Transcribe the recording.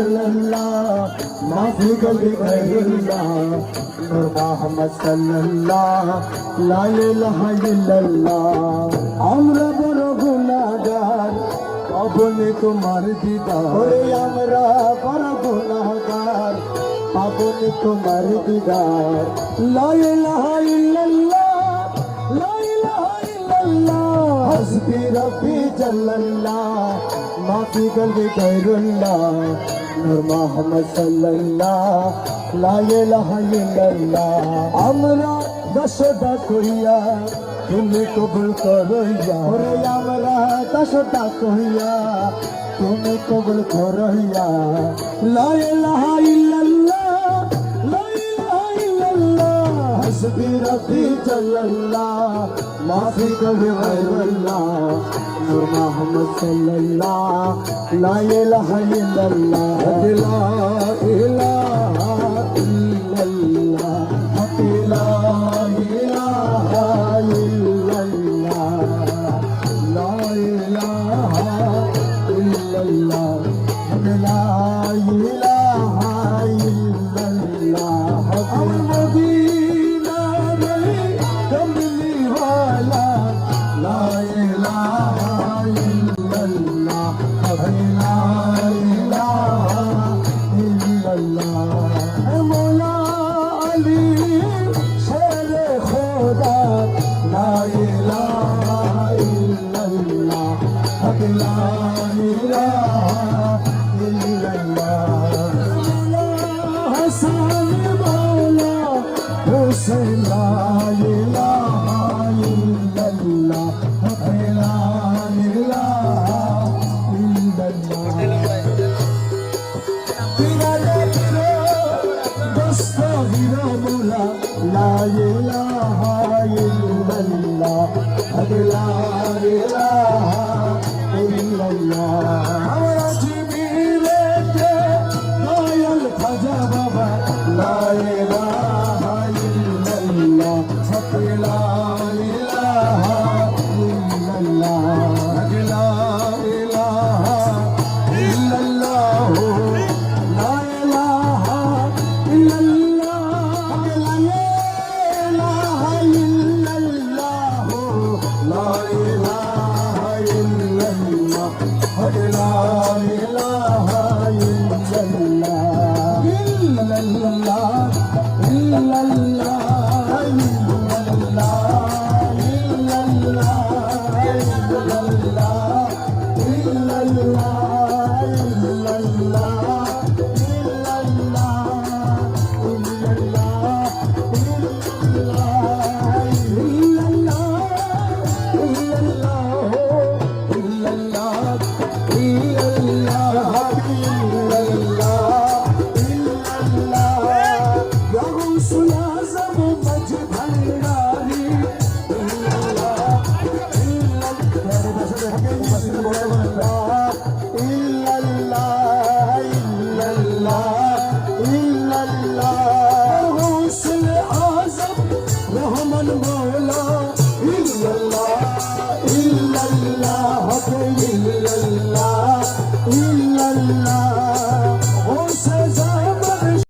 illallah, maafi kalbi ghayrullah, Nur Muhammad sallallahu, la ilaha illallah. Amra boro gunagar, abone tomar didar. Ore amra boro gunagar, abone tomar didar. La ilaha illallah, la ilaha illallah. Hasbi Rabbi Jallallah, maafi kalbi ghayrullah, Nur Muhammad sallallahu, la ilaha illallah. Amra dashoda koriya, তুমি কবুল করইয়া। ওরে আমরা দশটা কইয়া, তুমি কবুল করইয়া। লা ইলাহা ইল্লাল্লাহ, লা ইলাহা ইল্লাল্লাহ। হাসবি রাব্বি জাল্লাল্লাহ, মাফি কবি গায়রুল্লাহ, নূর মুহাম্মদ সাল্লাল্লাহ, লা ইলাহা ইল্লাল্লাহ। লা ইলাহা ইল্লাল্লাহ, লা ইলাহা La ilaha illallah.